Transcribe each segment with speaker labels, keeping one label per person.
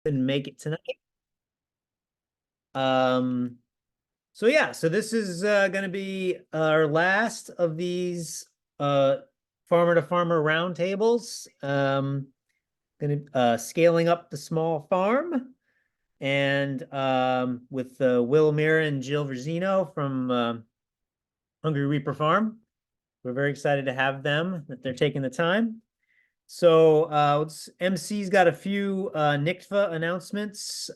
Speaker 1: couldn't make it tonight. So yeah, so this is going to be our last of these farmer to farmer roundtables. Going to scaling up the small farm, and with Will Mira and Jill Verzino from Hungry Reaper Farm. We're very excited to have them, that they're taking the time. So MC's got a few NICFA announcements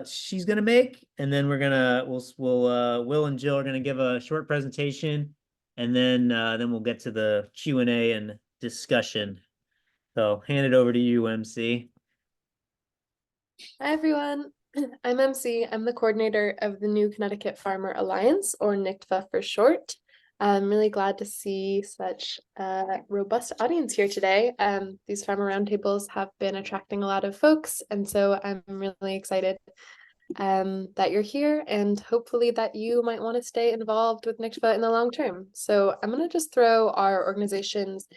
Speaker 1: she's gonna make, and then Will and Jill are gonna give a short presentation, and then we'll get to the Q&A and discussion. So hand it over to you, MC.
Speaker 2: Hi, everyone. I'm MC. I'm the coordinator of the New Connecticut Farmer Alliance, or NICFA for short. I'm really glad to see such a robust audience here today. These farmer roundtables have been attracting a lot of folks, and so I'm really excited that you're here, and hopefully that you might want to stay involved with NICFA in the long term. So I'm going to just throw our organization's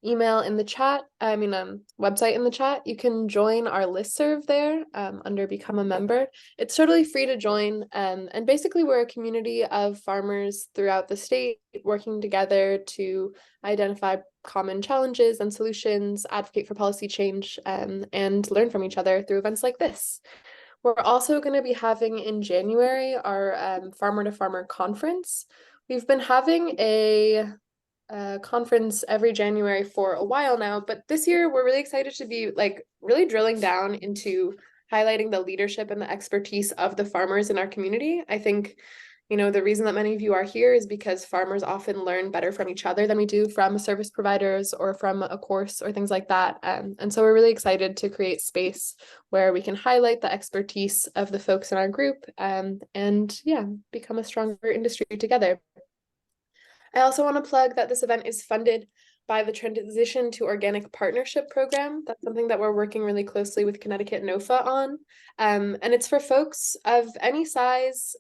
Speaker 2: email in the chat, website in the chat. You can join our listserv there under Become a Member. It's totally free to join. And basically, we're a community of farmers throughout the state working together to identify common challenges and solutions, advocate for policy change, and learn from each other through events like this. We're also going to be having in January our Farmer to Farmer conference. We've been having a conference every January for a while now, but this year we're really excited to be really drilling down into highlighting the leadership and the expertise of the farmers in our community. I think, the reason that many of you are here is because farmers often learn better from each other than we do from service providers or from a course or things like that. And so we're really excited to create space where we can highlight the expertise of the folks in our group and yeah, become a stronger industry together. I also want to plug that this event is funded by the Transition to Organic Partnership Program. That's something that we're working really closely with Connecticut NOFA on. And it's for folks of any size.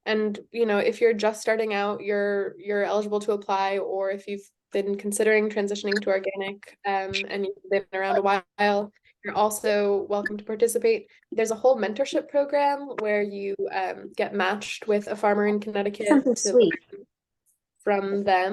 Speaker 2: And if you're just starting out, you're eligible to apply, or if you've been considering transitioning to organic and you've been around a while, you're also welcome to participate. There's a whole mentorship program where you get matched with a farmer in Connecticut
Speaker 3: Something
Speaker 2: to
Speaker 3: sweet
Speaker 2: from them.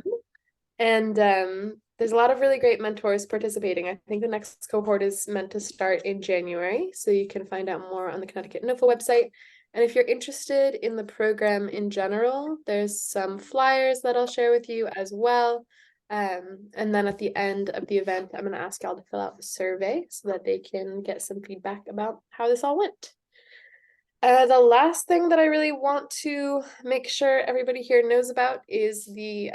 Speaker 2: And there's a lot of really great mentors participating. I think the next cohort is meant to start in January, so you can find out more on the Connecticut NOFA website. And if you're interested in the program in general, there's some flyers that I'll share with you as well. And then at the end of the event, I'm going to ask y'all to fill out the survey so that they can get some feedback about how this all went. The last thing that I really want to make sure everybody here knows about is the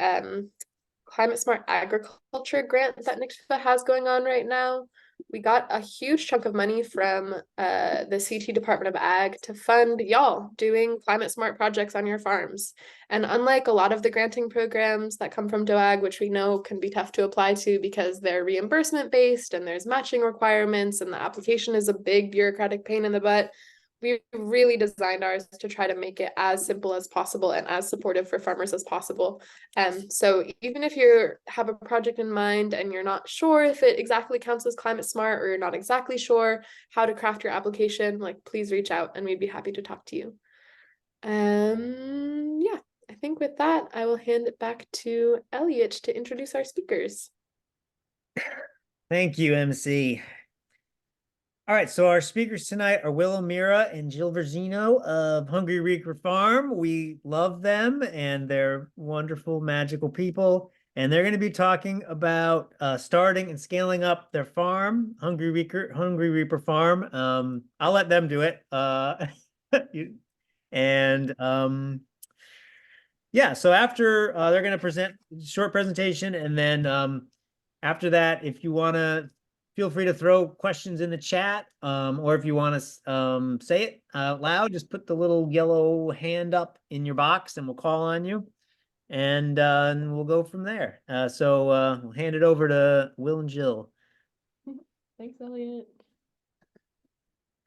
Speaker 2: Climate Smart Agriculture grant that NICFA has going on right now. We got a huge chunk of money from the CT Department of Ag to fund y'all doing climate smart projects on your farms. And unlike a lot of the granting programs that come from DOAG, which we know can be tough to apply to because they're reimbursement based and there's matching requirements and the application is a big bureaucratic pain in the butt, we really designed ours to try to make it as simple as possible and as supportive for farmers as possible. So even if you have a project in mind and you're not sure if it exactly counts as climate smart, or you're not exactly sure how to craft your application, please reach out and we'd be happy to talk to you. Yeah, I think with that, I will hand it back to Elliot to introduce our speakers.
Speaker 1: Thank you, MC. All right, so our speakers tonight are Will Mira and Jill Verzino of Hungry Reaper Farm. We love them, and they're wonderful, magical people. And they're going to be talking about starting and scaling up their farm, Hungry Reaper Farm. I'll let them do it. Yeah, so after they're going to present a short presentation, and then after that, if you want to, feel free to throw questions in the chat, or if you want to say it out loud, just put the little yellow hand up in your box and we'll call on you, and we'll go from there. So we'll hand it over to Will and Jill.
Speaker 2: Thanks, Elliot.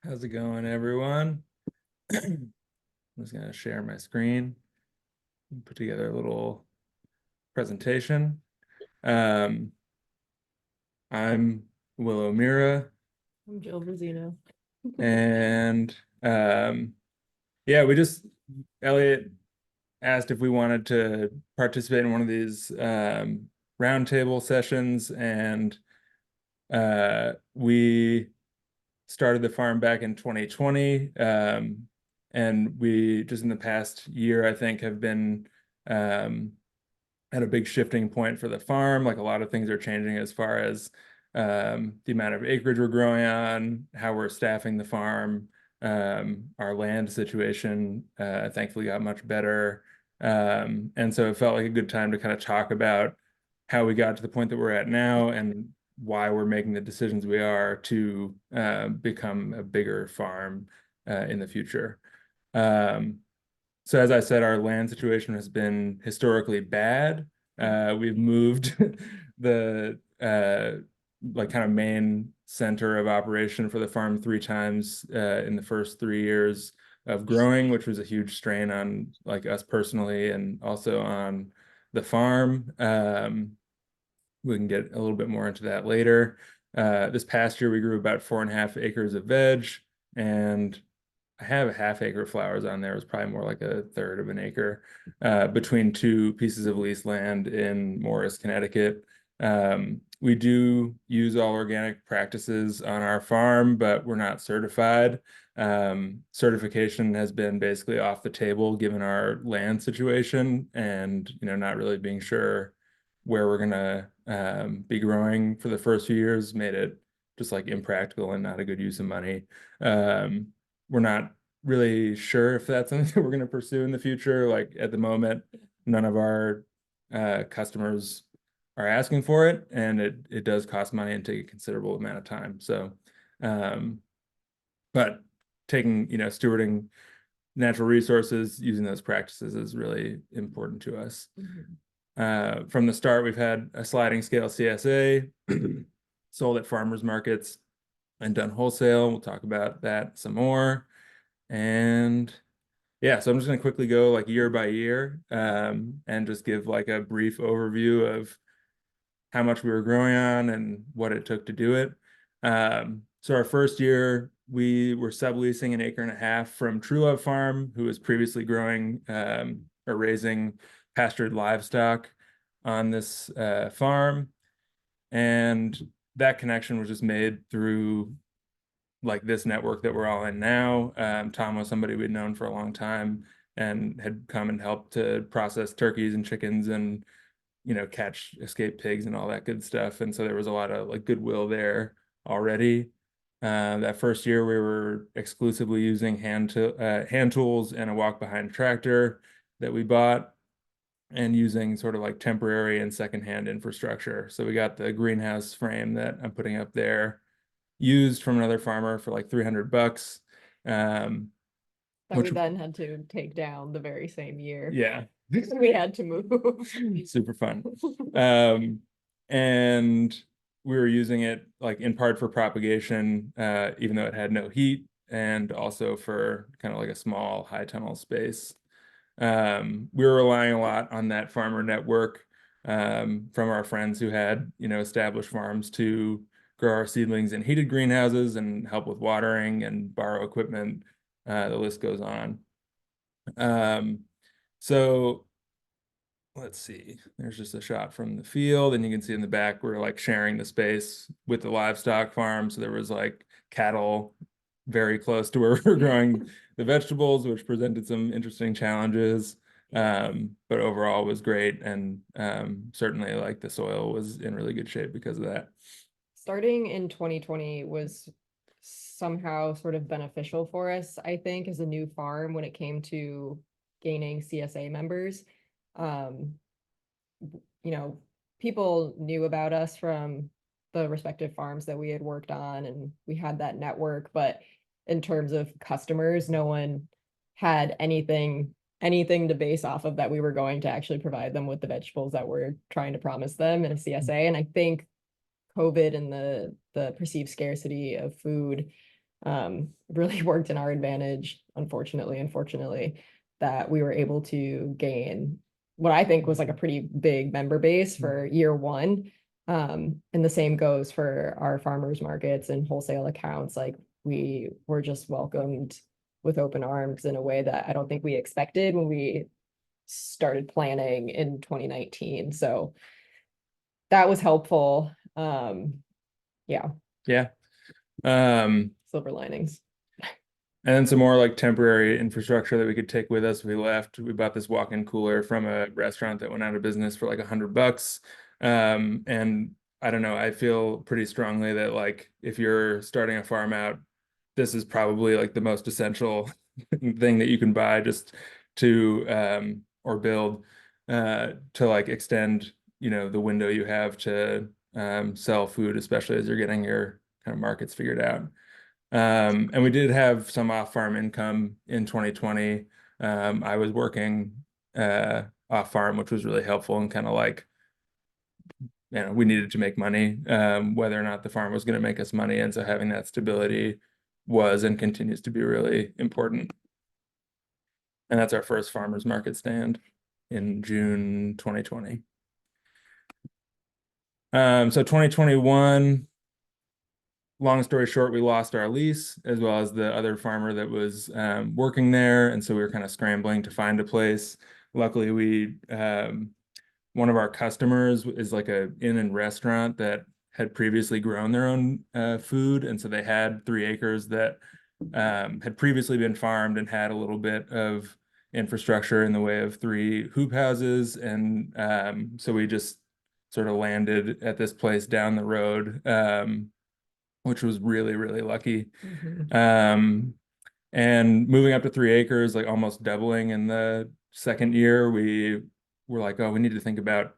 Speaker 4: How's it going, everyone? I'm just going to share my screen and put together a little presentation. I'm Will Mira.
Speaker 2: I'm Jill Verzino.
Speaker 4: And yeah, Elliot asked if we wanted to participate in one of these roundtable sessions, and we started the farm back in 2020. And we just in the past year, I think, have been at a big shifting point for the farm. Like a lot of things are changing as far as the amount of acreage we're growing on, how we're staffing the farm. Our land situation thankfully got much better. And so it felt like a good time to kind of talk about how we got to the point that we're at now and why we're making the decisions we are to become a bigger farm in the future. So as I said, our land situation has been historically bad. We've moved the like kind of main center of operation for the farm 3 times in the first 3 years of growing, which was a huge strain on like us personally and also on the farm. We can get a little bit more into that later. This past year, we grew about 4.5 acres of veg, and I have a ½ acre of flowers on there. It was probably more like a third of an acre between 2 pieces of leased land in Morris, Connecticut. We do use all organic practices on our farm, but we're not certified. Certification has been basically off the table given our land situation and, not really being sure where we're gonna be growing for the first few years made it just like impractical and not a good use of money. We're not really sure if that's something that we're going to pursue in the future. Like at the moment, none of our customers are asking for it, and it does cost money and take a considerable amount of time. So, but stewarding natural resources, using those practices is really important to us. From the start, we've had a sliding scale CSA, sold at farmers markets and done wholesale. We'll talk about that some more. And yeah, so I'm just going to quickly go like year by year and just give like a brief overview of how much we were growing on and what it took to do it. So our first year, we were subleasing 1.5 acres from True Love Farm, who was previously growing or raising pastured livestock on this farm. And that connection was just made through like this network that we're all in now. Tom was somebody we'd known for a long time and had come and helped to process turkeys and chickens and, catch escaped pigs and all that good stuff. And so there was a lot of like goodwill there already. That first year we were exclusively using hand tools and a walk behind tractor that we bought and using sort of like temporary and secondhand infrastructure. So we got the greenhouse frame that I'm putting up there used from another farmer for like $300.
Speaker 3: That
Speaker 4: which
Speaker 3: we then had to take down the very same year.
Speaker 4: yeah,
Speaker 3: We had to move.
Speaker 4: super fun. And we were using it like in part for propagation, even though it had no heat, and also for kind of like a small high tunnel space. We were relying a lot on that farmer network from our friends who had, established farms to grow our seedlings in heated greenhouses and help with watering and borrow equipment. The list goes on. So let's see, there's just a shot from the field, and you can see in the back we're like sharing the space with the livestock farm. So there was like cattle very close to where we're growing the vegetables, which presented some interesting challenges. But overall was great, and certainly like the soil was in really good shape because of that.
Speaker 3: Starting in 2020 was somehow sort of beneficial for us, I think, as a new farm when it came to gaining CSA members. People knew about us from the respective farms that we had worked on, and we had that network, but in terms of customers, no one had anything to base off of that we were going to actually provide them with the vegetables that we're trying to promise them in a CSA. And I think COVID and the perceived scarcity of food really worked in our advantage, unfortunately, that we were able to gain what I think was like a pretty big member base for year one. And the same goes for our farmers markets and wholesale accounts. Like we were just welcomed with open arms in a way that I don't think we expected when we started planning in 2019. So that was helpful. Yeah,
Speaker 4: Yeah.
Speaker 3: silver linings.
Speaker 4: And then some more like temporary infrastructure that we could take with us. We left. We bought this walk-in cooler from a restaurant that went out of business for like $100. And I don't know, I feel pretty strongly that like if you're starting a farm out, this is probably like the most essential thing that you can buy just to or build to like extend, you know, the window you have to sell food, especially as you're getting your kind of markets figured out. And we did have some off-farm income in 2020. I was working off-farm, which was really helpful and kind of like, you know, we needed to make money, whether or not the farm was going to make us money. And so having that stability was and continues to be really important. And that's our first farmers market stand in June 2020. So 2021, long story short, we lost our lease as well as the other farmer that was working there. And so we were kind of scrambling to find a place. Luckily, we one of our customers is like a inn and restaurant that had previously grown their own food. And so they had 3 acres that had previously been farmed and had a little bit of infrastructure in the way of 3 hoop houses. And so we just sort of landed at this place down the road, which was really, really lucky. And moving up to 3 acres, like almost doubling in the second year, we were like, oh, we need to think about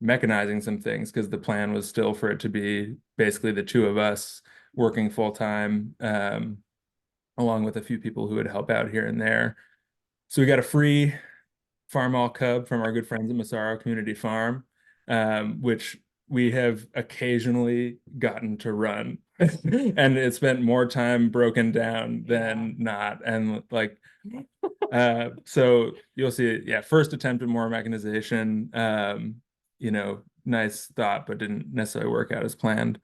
Speaker 4: mechanizing some things because the plan was still for it to be basically the 2 of us working full time, along with a few people who would help out here and there. So we got a free farm all cub from our good friends at Massaro Community Farm, which we have occasionally gotten to run. And it spent more time broken down than not. And like, so you'll see it. Yeah, first attempt at more mechanization, you know, nice thought, but didn't necessarily work out as planned.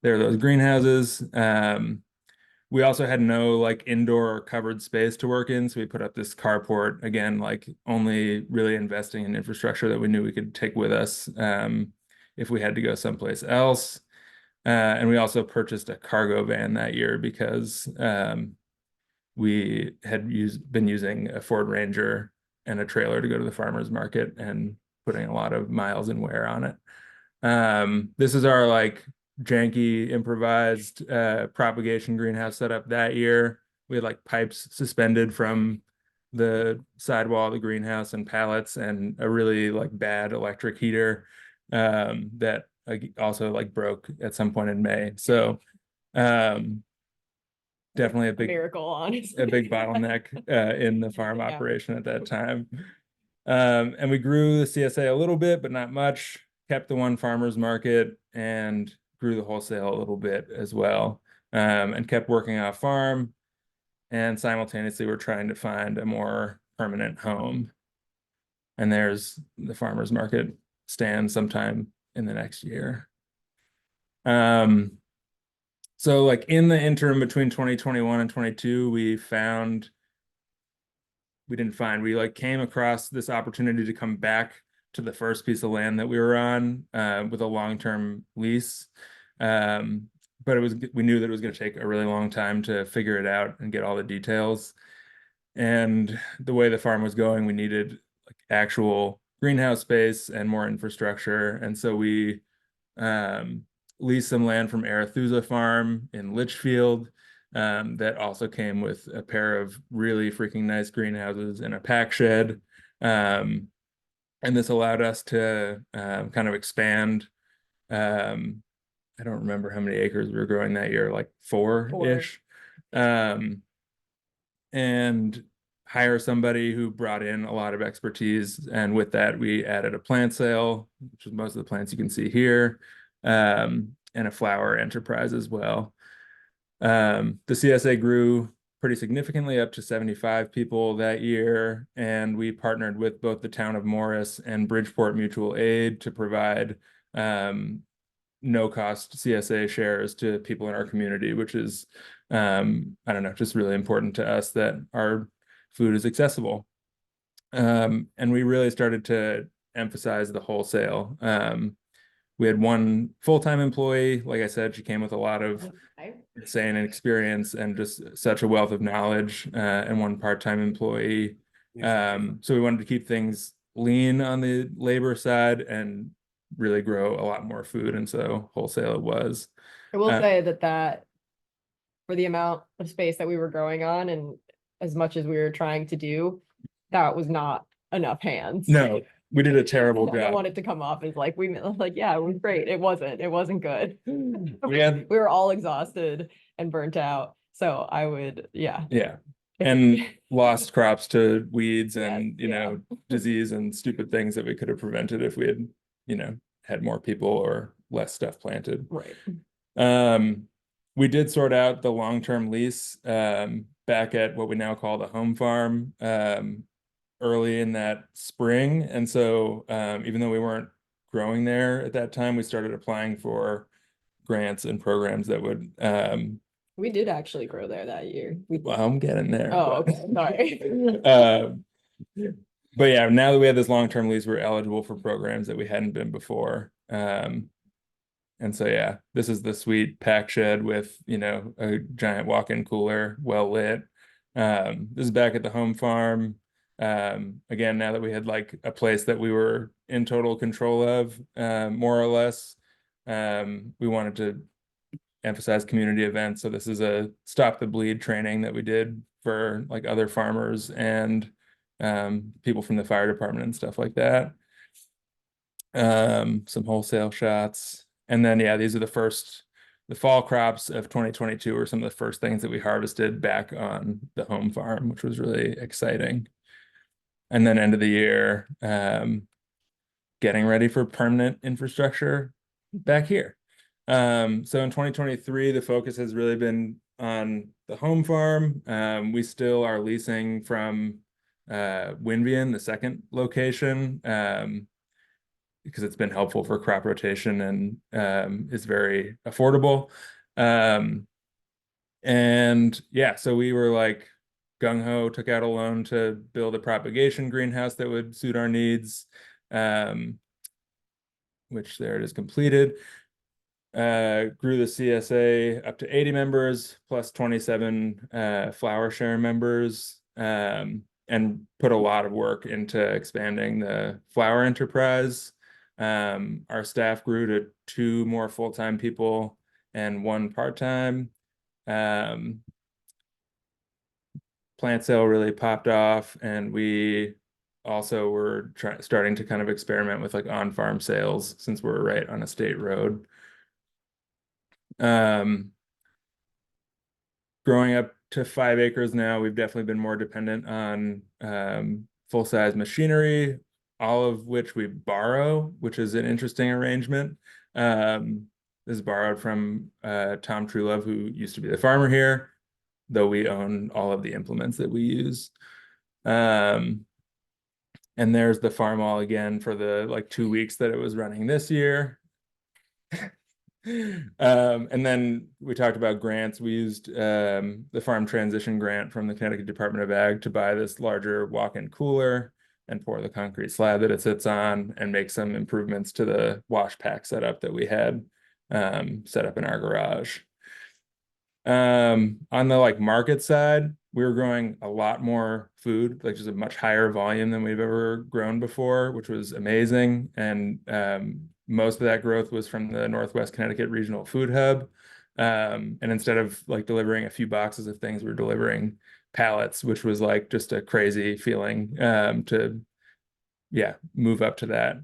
Speaker 4: There are those greenhouses. We also had no like indoor or covered space to work in. So we put up this carport, again, like only really investing in infrastructure that we knew we could take with us if we had to go someplace else. And we also purchased a cargo van that year because we had been using a Ford Ranger and a trailer to go to the farmer's market and putting a lot of miles and wear on it. This is our like janky improvised propagation greenhouse setup that year. We had like pipes suspended from the sidewall of the greenhouse and pallets and a really like bad electric heater that also like broke at some point in May. So definitely a big
Speaker 3: miracle, honestly.
Speaker 4: a big bottleneck in the farm
Speaker 3: Yeah.
Speaker 4: operation at that time. And we grew the CSA a little bit, but not much, kept the one farmer's market and grew the wholesale a little bit as well, and kept working off farm. And simultaneously, we're trying to find a more permanent home. And there's the farmer's market stand sometime in the next year. So like in the interim between 2021 and 22, we like came across this opportunity to come back to the first piece of land that we were on with a long-term lease. But we knew that it was going to take a really long time to figure it out and get all the details. And the way the farm was going, we needed like actual greenhouse space and more infrastructure. And so we leased some land from Arethusa Farm in Litchfield that also came with a pair of really freaking nice greenhouses and a pack shed. And this allowed us to kind of expand. I don't remember how many acres we were growing that year, like 4-ish. And hire somebody who brought in a lot of expertise. And with that, we added a plant sale, which is most of the plants you can see here, and a flower enterprise as well. The CSA grew pretty significantly up to 75 people that year. And we partnered with both the town of Morris and Bridgeport Mutual Aid to provide no cost CSA shares to people in our community, which is I don't know, just really important to us that our food is accessible. And we really started to emphasize the wholesale. We had one full-time employee. Like I said, she came with a lot of insane experience and just such a wealth of knowledge, and one part-time employee. So we wanted to keep things lean on the labor side and really grow a lot more food. And so wholesale it was.
Speaker 3: I will say that for the amount of space that we were growing on and as much as we were trying to do, that was not enough hands.
Speaker 4: No, we did a terrible
Speaker 3: I don't
Speaker 4: job.
Speaker 3: want it to come off as like yeah, it was great. It wasn't good.
Speaker 4: We
Speaker 3: were all exhausted and burnt out. So I would, yeah.
Speaker 4: And lost crops to weeds and,
Speaker 3: Yeah.
Speaker 4: disease and stupid things that we could have prevented if we had, had more people or less stuff planted.
Speaker 3: Right.
Speaker 4: We did sort out the long-term lease back at what we now call the home farm early in that spring. And so even though we weren't growing there at that time, we started applying for grants and programs that would
Speaker 3: We did actually grow there that year.
Speaker 4: well, I'm getting there.
Speaker 3: Oh,
Speaker 4: but-
Speaker 3: okay. Sorry.
Speaker 4: But yeah, now that we have this long-term lease, we're eligible for programs that we hadn't been before. And so yeah, this is the sweet pack shed with, a giant walk-in cooler, well lit. This is back at the home farm. Again, now that we had like a place that we were in total control of, more or less, we wanted to emphasize community events. So this is a Stop the Bleed training that we did for like other farmers and people from the fire department and stuff like that. Some wholesale shots. And then, yeah, these are the fall crops of 2022 were some of the first things that we harvested back on the home farm, which was really exciting. And then end of the year, getting ready for permanent infrastructure back here. So in 2023, the focus has really been on the home farm. We still are leasing from Winvian, the second location, because it's been helpful for crop rotation and is very affordable. And yeah, so we were like gung-ho, took out a loan to build a propagation greenhouse that would suit our needs, which there it is completed. Grew the CSA up to 80 members plus 27 flower share members, and put a lot of work into expanding the flower enterprise. Our staff grew to 2 more full-time people and 1 part-time. Plant sale really popped off, and we also were starting to kind of experiment with like on-farm sales since we're right on a state road. Growing up to 5 acres now, we've definitely been more dependent on full-size machinery, all of which we borrow, which is an interesting arrangement. This is borrowed from Tom Truelove, who used to be the farmer here, though we own all of the implements that we use. And there's the farm all again for the like 2 weeks that it was running this year. And then we talked about grants. We used the Farm Transition grant from the Connecticut Department of Ag to buy this larger walk-in cooler and pour the concrete slab that it sits on and make some improvements to the wash pack setup that we had set up in our garage. On the like market side, we were growing a lot more food, like just a much higher volume than we've ever grown before, which was amazing. And most of that growth was from the Northwest Connecticut Regional Food Hub. And instead of like delivering a few boxes of things, we're delivering pallets, which was like just a crazy feeling to, yeah, move up to that.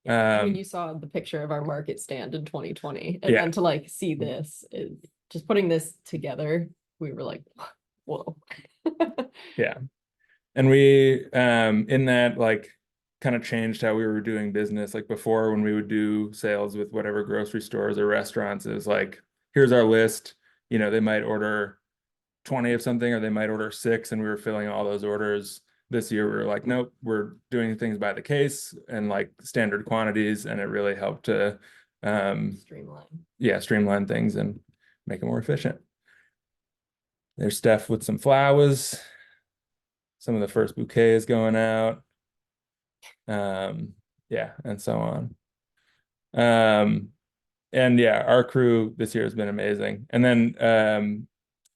Speaker 3: I mean, you saw the picture of our market stand in 2020, and
Speaker 4: Yeah.
Speaker 3: then to like see this, just putting this together, we were like, whoa.
Speaker 4: Yeah. And we, in that, like, kind of changed how we were doing business. Like before, when we would do sales with whatever grocery stores or restaurants, it was like, here's our list. They might order 20 of something, or they might order 6, and we were filling all those orders. This year, we were like, nope, we're doing things by the case and like standard quantities. And it really helped to,
Speaker 3: Streamline.
Speaker 4: yeah, streamline things and make it more efficient. There's Steph with some flowers. Some of the first bouquets going out. Yeah, and so on. And yeah, our crew this year has been amazing. And then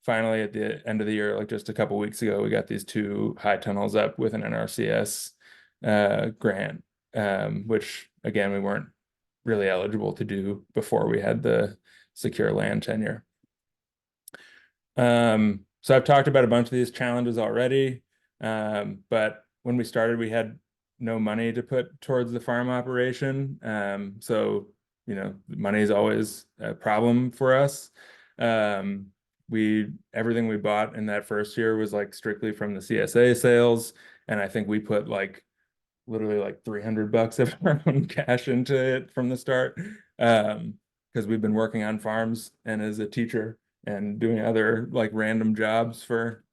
Speaker 4: finally at the end of the year, like just a couple weeks ago, we got these 2 high tunnels up with an NRCS grant, which again we weren't really eligible to do before we had the secure land tenure. So I've talked about a bunch of these challenges already, but when we started, we had no money to put towards the farm operation. So, you know, money is always a problem for us. Everything we bought in that first year was like strictly from the CSA sales. And I think we put like literally like $300 of our own cash into it from the start. Because we've been working on farms and as a teacher and doing other like random jobs for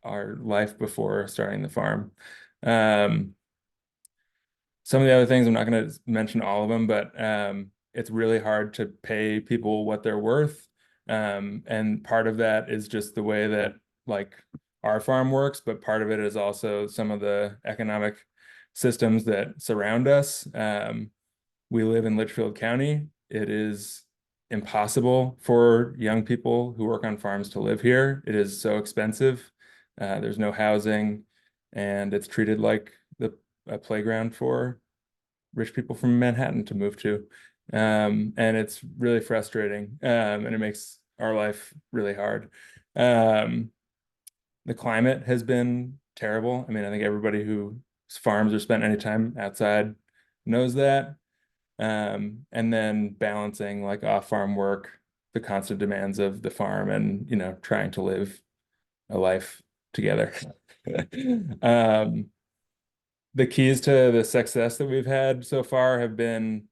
Speaker 4: our life before starting the farm. Some of the other things, I'm not going to mention all of them, but it's really hard to pay people what they're worth. And part of that is just the way that like our farm works, but part of it is also some of the economic systems that surround us. We live in Litchfield County. It is impossible for young people who work on farms to live here. It is so expensive. There's no housing, and it's treated like a playground for rich people from Manhattan to move to. And it's really frustrating, and it makes our life really hard. The climate has been terrible. I mean, I think everybody whose farms or spent any time outside knows that. And then balancing like off-farm work, the constant demands of the farm, and you know, trying to live a life together. The keys to the success that we've had so far have been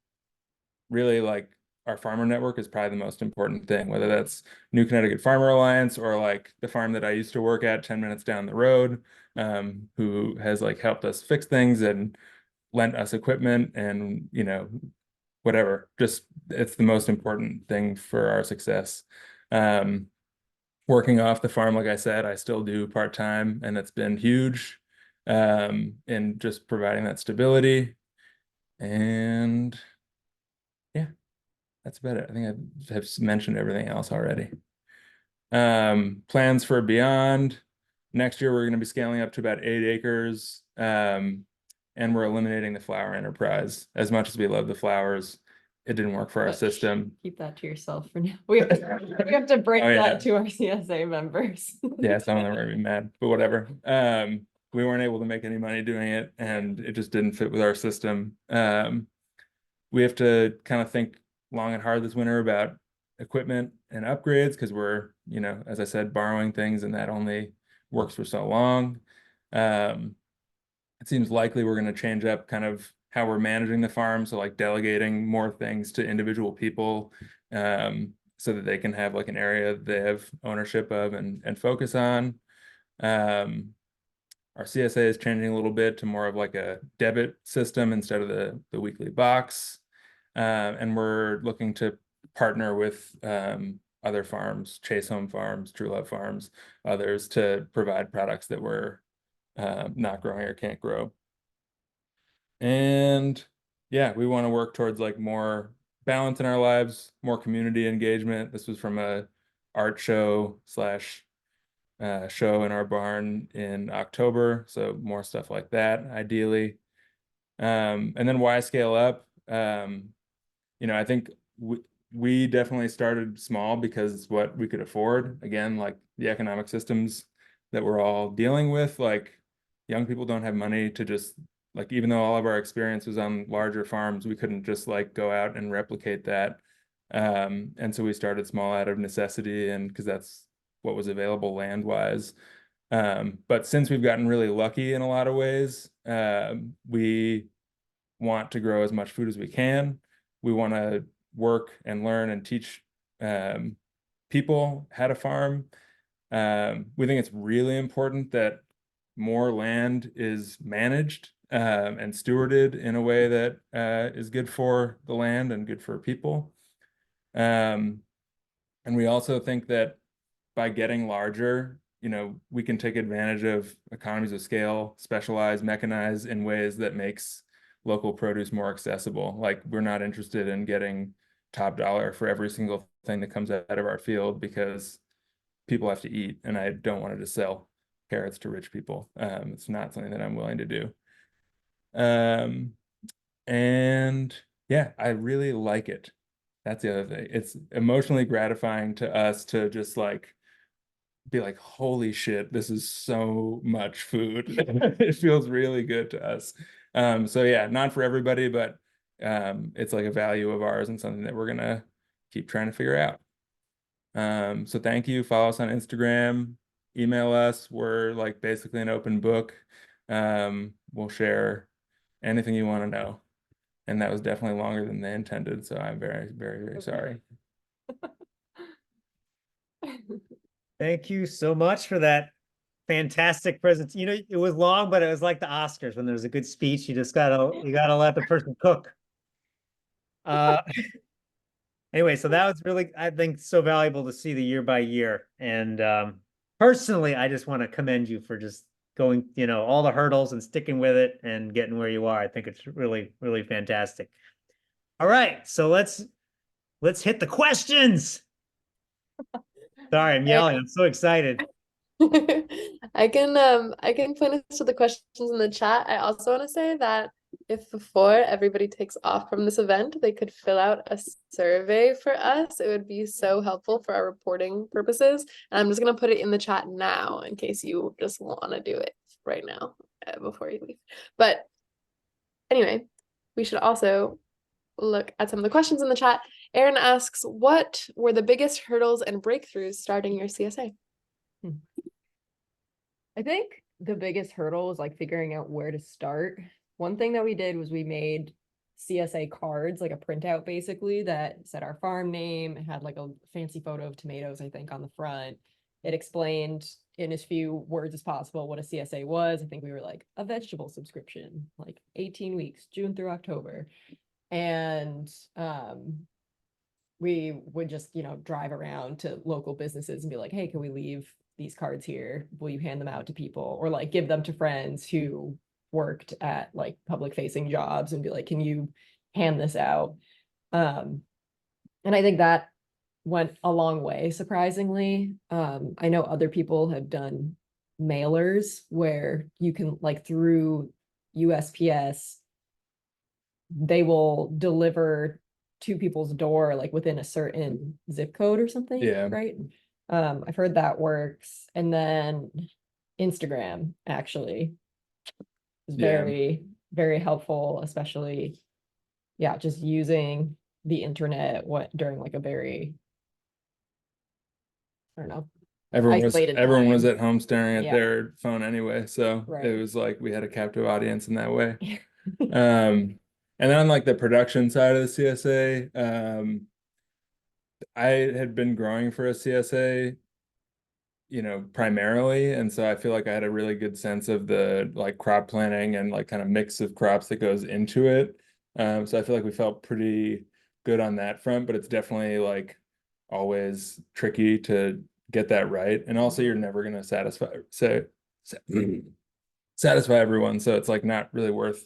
Speaker 4: really like our farmer network is probably the most important thing, whether that's New Connecticut Farmer Alliance or like the farm that I used to work at 10 minutes down the road, who has like helped us fix things and lent us equipment and, you know, whatever. Just it's the most important thing for our success. Working off the farm, like I said, I still do part-time, and it's been huge in just providing that stability. And yeah, that's about it. I think I have mentioned everything else already. Plans for beyond. Next year, we're going to be scaling up to about 8 acres. And we're eliminating the flower enterprise. As much as we love the flowers, it didn't work for our
Speaker 3: But
Speaker 4: system.
Speaker 3: Keep that to yourself for now. We have to break
Speaker 4: Oh, yeah.
Speaker 3: that to our CSA members.
Speaker 4: Yeah, some of them are gonna be mad, but whatever. We weren't able to make any money doing it, and it just didn't fit with our system. We have to kind of think long and hard this winter about equipment and upgrades because we're, you know, as I said, borrowing things, and that only works for so long. It seems likely we're going to change up kind of how we're managing the farm, so like delegating more things to individual people, so that they can have like an area they have ownership of and focus on. Our CSA is changing a little bit to more of like a debit system instead of the weekly box. And we're looking to partner with other farms, Chase Home Farms, True Love Farms, others to provide products that we're not growing or can't grow. And yeah, we want to work towards like more balance in our lives, more community engagement. This was from a art show slash show in our barn in October. So more stuff like that, ideally. And then why scale up? You know, I think we definitely started small because it's what we could afford. Again, like the economic systems that we're all dealing with, like young people don't have money to just like, even though all of our experience was on larger farms, we couldn't just like go out and replicate that. And so we started small out of necessity, and because that's what was available land-wise. But since we've gotten really lucky in a lot of ways, we want to grow as much food as we can. We want to work and learn and teach people how to farm. We think it's really important that more land is managed and stewarded in a way that is good for the land and good for people. And we also think that by getting larger, you know, we can take advantage of economies of scale, specialize, mechanize in ways that makes local produce more accessible. Like, we're not interested in getting top dollar for every single thing that comes out of our field, because people have to eat, and I don't want to just sell carrots to rich people. It's not something that I'm willing to do. And yeah, I really like it. That's the other thing. It's emotionally gratifying to us to just like be like, holy shit, this is so much food. It feels really good to us. So yeah, not for everybody, but it's like a value of ours and something that we're gonna keep trying to figure out. So thank you. Follow us on Instagram, email us. We're like basically an open book. We'll share anything you want to know. And that was definitely longer than they intended. So I'm very, very, very sorry.
Speaker 1: Thank you so much for that fantastic present. You know, it was long, but it was like the Oscars when there's a good speech. You gotta let the person cook. Uh, anyway, so that was really, I think, so valuable to see the year by year. And personally, I just want to commend you for just going, you know, all the hurdles and sticking with it and getting where you are. I think it's really, really fantastic. All right, so let's hit the questions. Sorry, I'm yelling. I'm so excited.
Speaker 2: I can point us to the questions in the chat. I also want to say that if before everybody takes off from this event, they could fill out a survey for us, it would be so helpful for our reporting purposes. And I'm just gonna put it in the chat now in case you just want to do it right now before you leave. But anyway, we should also look at some of the questions in the chat. Aaron asks, what were the biggest hurdles and breakthroughs starting your CSA?
Speaker 3: I think the biggest hurdle is like figuring out where to start. One thing that we did was we made CSA cards, like a printout basically, that said our farm name. It had like a fancy photo of tomatoes, I think, on the front. It explained in as few words as possible what a CSA was. I think we were like a vegetable subscription, like 18 weeks, June through October. And we would just, you know, drive around to local businesses and be like, hey, can we leave these cards here? Will you hand them out to people? Or like give them to friends who worked at like public facing jobs and be like, can you hand this out? And I think that went a long way, surprisingly. I know other people have done mailers where you can, like, through USPS, they will deliver to people's door like within a certain zip code or something.
Speaker 4: Yeah.
Speaker 3: Right. I've heard that works. And then Instagram actually is very, very helpful, especially, yeah, just using the internet during like a very, I don't know.
Speaker 4: Everyone was at home staring at
Speaker 3: Yeah.
Speaker 4: their phone anyway. So
Speaker 3: Right.
Speaker 4: it was like we had a captive audience in that way. And then on like the production side of the CSA, I had been growing for a CSA, you know, primarily. And so I feel like I had a really good sense of the like crop planning and like kind of mix of crops that goes into it. So I feel like we felt pretty good on that front, but it's definitely like always tricky to get that right. And also you're never going to satisfy everyone. So it's like not really worth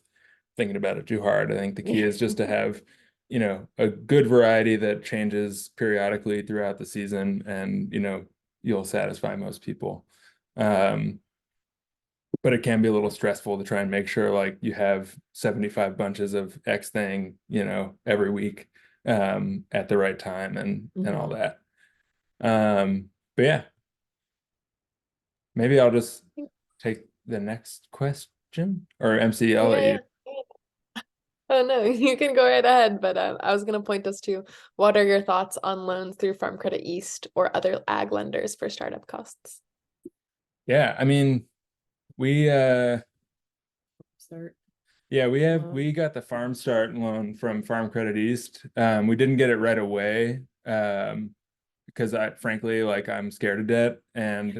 Speaker 4: thinking about it too hard. I think the key is just to have, you know, a good variety that changes periodically throughout the season, and, you know, you'll satisfy most people. But it can be a little stressful to try and make sure like you have 75 bunches of X thing, you know, every week at the right time and all that. But yeah, maybe I'll just take the next question, or MC, I'll let you.
Speaker 2: Oh no, you can go right ahead, but I was going to point us to what are your thoughts on loans through Farm Credit East or other ag lenders for startup costs?
Speaker 4: Yeah, I mean, we
Speaker 3: Start.
Speaker 4: yeah, we got the Farm Start loan from Farm Credit East. We didn't get it right away because frankly, like, I'm scared of debt and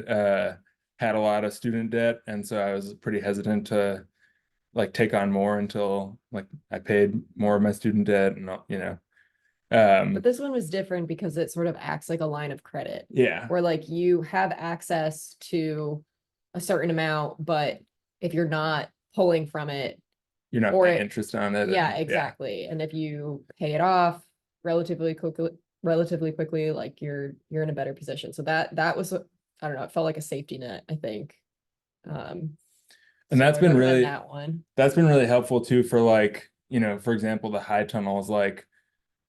Speaker 4: had a lot of student debt, and so I was pretty hesitant to like take on more until like I paid more of my student debt, and you know,
Speaker 3: But this one was different because it sort of acts like a line of credit,
Speaker 4: Yeah,
Speaker 3: where like you have access to a certain amount, but if you're not pulling from it,
Speaker 4: you're not
Speaker 3: or
Speaker 4: paying
Speaker 3: it-
Speaker 4: interest on it.
Speaker 3: yeah,
Speaker 4: and-
Speaker 3: exactly. And if you pay it off relatively quickly, like you're in a better position. So that was, I don't know, it felt like a safety net, I think.
Speaker 4: And
Speaker 3: So
Speaker 4: that's
Speaker 3: I
Speaker 4: been
Speaker 3: recommend
Speaker 4: really
Speaker 3: that one.
Speaker 4: that's been really helpful too for like, for example, the high tunnels, like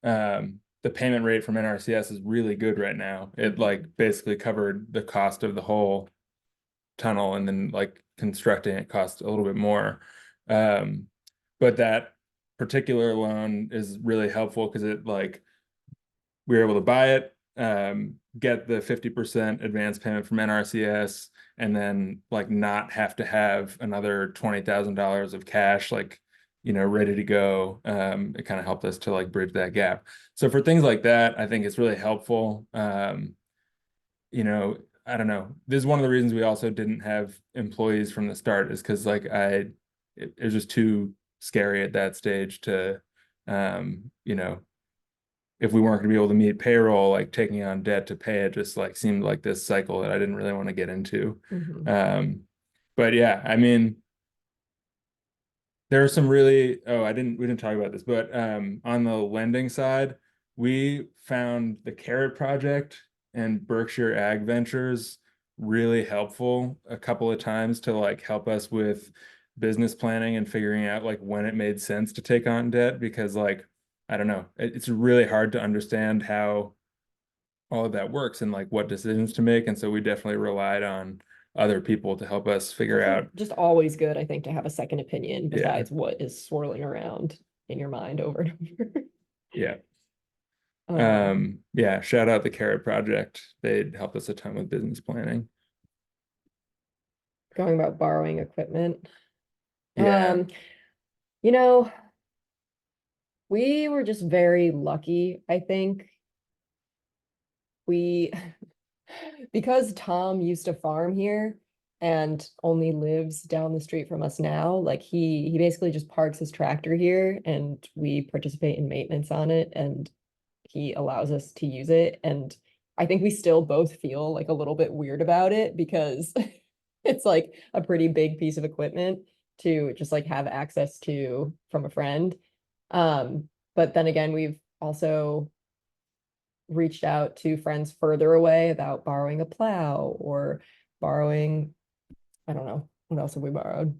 Speaker 4: the payment rate from NRCS is really good right now. It like basically covered the cost of the whole tunnel, and then like constructing it cost a little bit more. But that particular loan is really helpful because it like we were able to buy it, get the 50% advance payment from NRCS, and then like not have to have another $20,000 of cash like ready to go. It kind of helped us to like bridge that gap. So for things like that, I think it's really helpful. I don't know. This is one of the reasons we also didn't have employees from the start, is because like it was just too scary at that stage to if we weren't going to be able to meet payroll, like taking on debt to pay it just like seemed like this cycle that I didn't really want to get into.
Speaker 3: Mhm.
Speaker 4: But yeah, I mean, there are some really, we didn't talk about this, but on the lending side, we found the Carrot Project and Berkshire Ag Ventures really helpful a couple of times to like help us with business planning and figuring out like when it made sense to take on debt, because like I don't know, it's really hard to understand how all of that works and like what decisions to make. And so we definitely relied on other people to help us figure
Speaker 3: Also,
Speaker 4: out.
Speaker 3: just always good, I think, to have a second opinion
Speaker 4: Yeah.
Speaker 3: besides what is swirling around in your mind over and over.
Speaker 4: Yeah.
Speaker 3: Um,
Speaker 4: Shout out the Carrot Project. They helped us a ton with business planning.
Speaker 3: Going about borrowing equipment.
Speaker 4: Yeah.
Speaker 3: You know, we were just very lucky, I think. We because Tom used to farm here and only lives down the street from us now, like he basically just parks his tractor here and we participate in maintenance on it and he allows us to use it. And I think we still both feel like a little bit weird about it because it's like a pretty big piece of equipment to just like have access to from a friend. But then again, we've also reached out to friends further away about borrowing a plow or borrowing, I don't know, what else have we borrowed?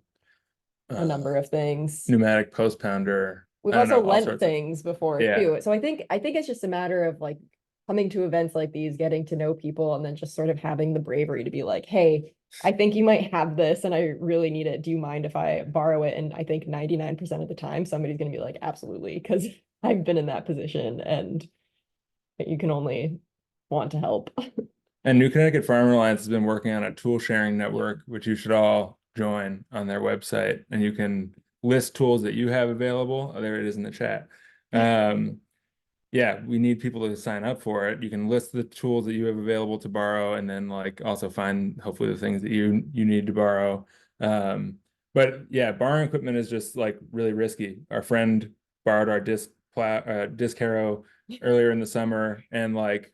Speaker 3: A number of things.
Speaker 4: Pneumatic post pounder.
Speaker 3: We've
Speaker 4: I don't
Speaker 3: also
Speaker 4: know, all
Speaker 3: lent
Speaker 4: sorts of-
Speaker 3: things before
Speaker 4: Yeah.
Speaker 3: too. So I think it's just a matter of like coming to events like these, getting to know people, and then just sort of having the bravery to be like, hey, I think you might have this and I really need it. Do you mind if I borrow it? And I think 99% of the time somebody's gonna be like, absolutely, because I've been in that position and you can only want to help.
Speaker 4: And New Connecticut Farmer Alliance has been working on a tool sharing network, which you should all join on their website. And you can list tools that you have available. Oh, there it is in the chat. Yeah, we need people to sign up for it. You can list the tools that you have available to borrow, and then like also find hopefully the things that you need to borrow. But yeah, borrowing equipment is just like really risky. Our friend borrowed our disc harrow earlier in the summer, and like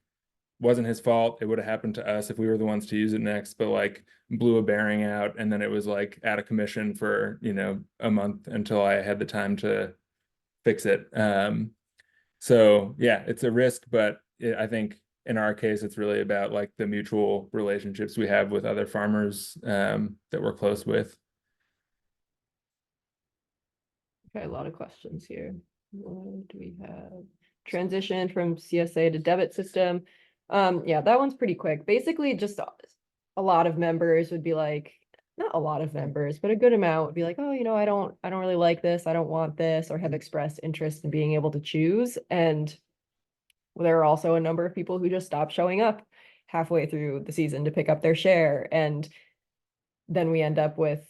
Speaker 4: wasn't his fault. It would have happened to us if we were the ones to use it next, but like blew a bearing out, and then it was like out of commission for a month until I had the time to fix it. So yeah, it's a risk, but I think in our case, it's really about like the mutual relationships we have with other farmers that we're close with.
Speaker 3: Okay, a lot of questions here. What do we have? Transition from CSA to debit system. Yeah, that one's pretty quick. Basically, just a lot of members would be like, not a lot of members, but a good amount would be like, oh, I don't really like this, I don't want this, or have expressed interest in being able to choose. And there are also a number of people who just stop showing up halfway through the season to pick up their share. And then we end up with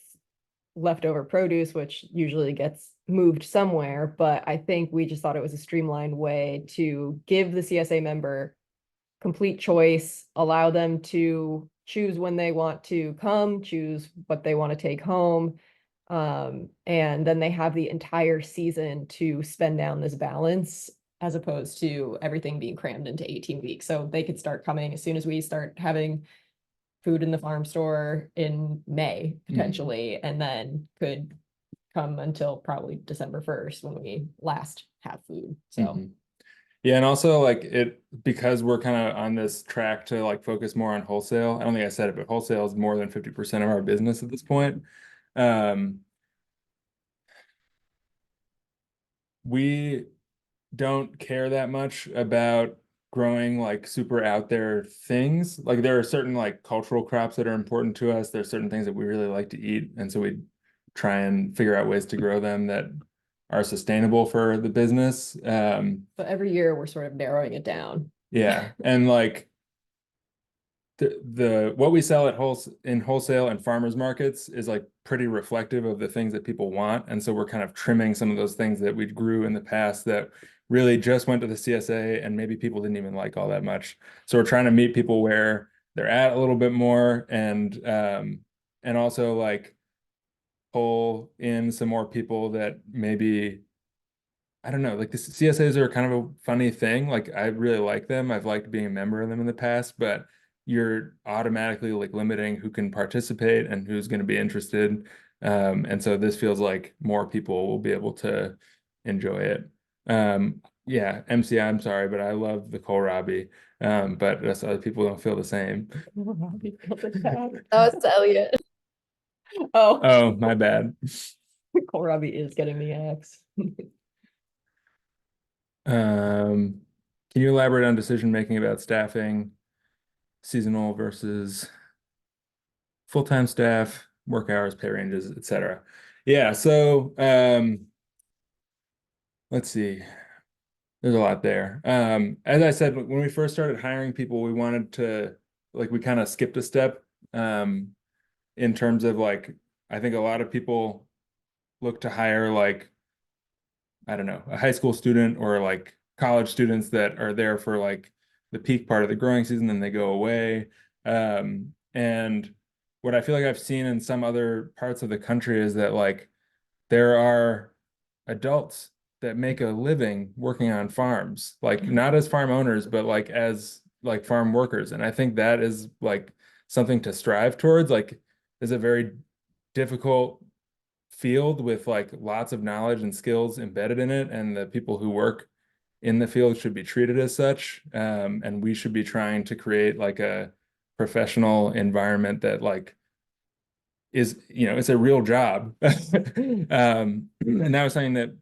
Speaker 3: leftover produce, which usually gets moved somewhere. But I think we just thought it was a streamlined way to give the CSA member complete choice, allow them to choose when they want to come, choose what they want to take home. And then they have the entire season to spend down this balance as opposed to everything being crammed into 18 weeks. So they could start coming as soon as we start having food in the farm store in May, potentially, and then could come until probably December 1st when we last have food. So
Speaker 4: Mhm. Yeah, and also like because we're kind of on this track to like focus more on wholesale. I don't think I said it, but wholesale is more than 50% of our business at this point. We don't care that much about growing like super out there things. Like there are certain like cultural crops that are important to us. There's certain things that we really like to eat, and so we try and figure out ways to grow them that are sustainable for the business.
Speaker 3: but every year we're sort of narrowing it down.
Speaker 4: Yeah, and like the what we sell at wholesale and farmers markets is like pretty reflective of the things that people want, and so we're kind of trimming some of those things that we grew in the past that really just went to the CSA and maybe people didn't even like all that much. So we're trying to meet people where they're at a little bit more, and also like pull in some more people that maybe, I don't know, like the CSAs are kind of a funny thing. Like I really like them. I've liked being a member of them in the past, but you're automatically like limiting who can participate and who's going to be interested. And so this feels like more people will be able to enjoy it. Yeah, MC, I'm sorry, but I love the kohlrabi. But that's other people don't feel the same.
Speaker 2: That was Elliot.
Speaker 3: Oh,
Speaker 4: Oh, my bad.
Speaker 3: kohlrabi is getting the axe.
Speaker 4: Can you elaborate on decision making about staffing, seasonal versus full-time staff, work hours, pay ranges, etc.? Yeah, so let's see. There's a lot there. As I said, when we first started hiring people, we wanted to, like, we kind of skipped a step in terms of like, I think a lot of people look to hire like, I don't know, a high school student or like college students that are there for like the peak part of the growing season, then they go away. And what I feel like I've seen in some other parts of the country is that like there are adults that make a living working on farms, like not as farm owners, but like as like farm workers. And I think that is like something to strive towards. Like, is a very difficult field with like lots of knowledge and skills embedded in it, and the people who work in the field should be treated as such. And we should be trying to create like a professional environment that like is, you know, it's a real job. And that was something that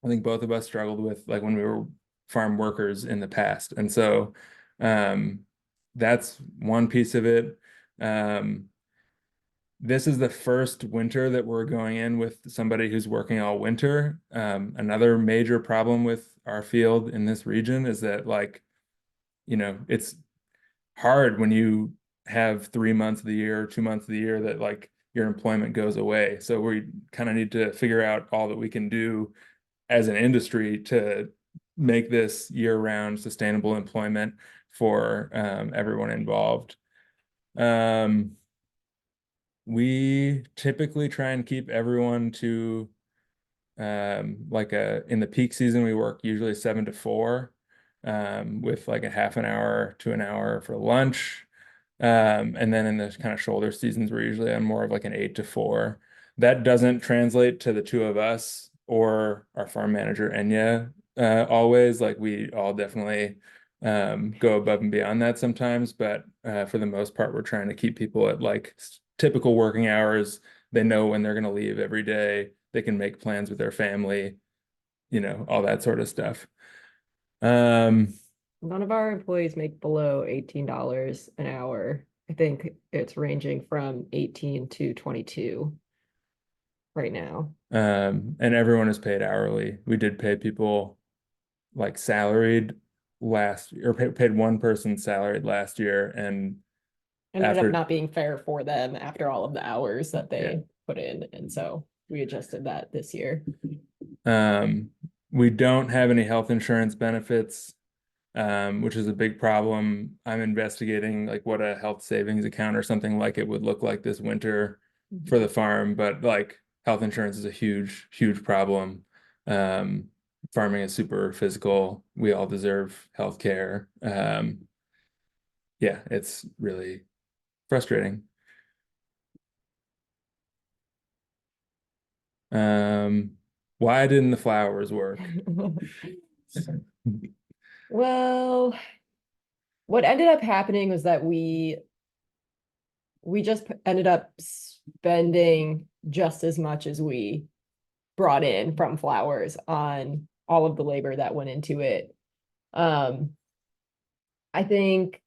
Speaker 4: I think both of us struggled with like when we were farm workers in the past. And so that's one piece of it. This is the first winter that we're going in with somebody who's working all winter. Another major problem with our field in this region is that, like, you know, it's hard when you have 3 months of the year, 2 months of the year that like your employment goes away. So we kind of need to figure out all that we can do as an industry to make this year-round sustainable employment for everyone involved. We typically try and keep everyone to like in the peak season, we work usually 7 to 4 with like a half an hour to an hour for lunch. And then in the kind of shoulder seasons, we're usually on more of like an 8 to 4. That doesn't translate to the two of us or our farm manager, Enya, always. Like we all definitely go above and beyond that sometimes, but for the most part, we're trying to keep people at like typical working hours. They know when they're going to leave every day. They can make plans with their family, you know, all that sort of stuff.
Speaker 3: None of our employees make below $18 an hour. I think it's ranging from 18 to 22 right now.
Speaker 4: And everyone is paid hourly. We did pay people like salaried last, or paid one person salaried last year, and
Speaker 3: Ended
Speaker 4: after
Speaker 3: up not being fair for them after all of the hours that they
Speaker 4: Yeah.
Speaker 3: put in. And so we adjusted that this year.
Speaker 4: We don't have any health insurance benefits, which is a big problem. I'm investigating like what a health savings account or something like it would look like this winter for the farm, but like health insurance is a huge problem. farming is super physical. We all deserve healthcare. Yeah, it's really frustrating. Why didn't the flowers work?
Speaker 3: Well, what ended up happening was that we just ended up spending just as much as we brought in from flowers on all of the labor that went into it. I think,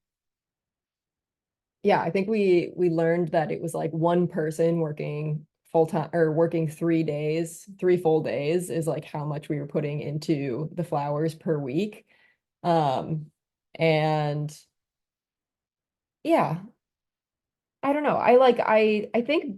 Speaker 3: yeah, I think we learned that it was like one person working full time or working 3 days, 3 full days is like how much we were putting into the flowers per week. And yeah, I don't know. I think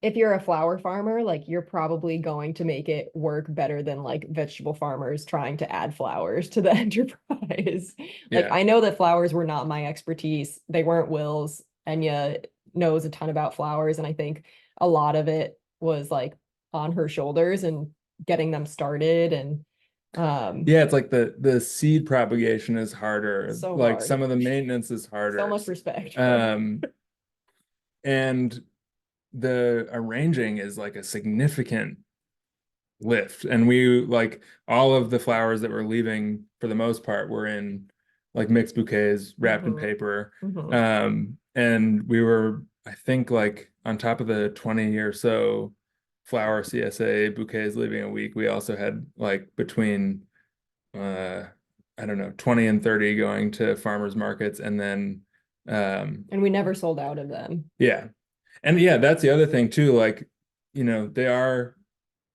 Speaker 3: if you're a flower farmer, like you're probably going to make it work better than like vegetable farmers trying to add flowers to the enterprise. Like
Speaker 4: Yeah.
Speaker 3: I know that flowers were not my expertise. They weren't Will's. Enya knows a ton about flowers, and I think a lot of it was like on her shoulders and getting them started. And
Speaker 4: Yeah, it's like the seed propagation is harder.
Speaker 3: So
Speaker 4: Like
Speaker 3: hard.
Speaker 4: some of the maintenance is harder.
Speaker 3: So much respect.
Speaker 4: And the arranging is like a significant lift. And we like all of the flowers that were leaving for the most part were in like mixed bouquets wrapped in paper. And we were, I think, like on top of the 20 or so flower CSA bouquets leaving a week, we also had like between I don't know, 20 and 30 going to farmers markets, and then
Speaker 3: and we never sold out of them.
Speaker 4: yeah. And yeah, that's the other thing too. Like, they are,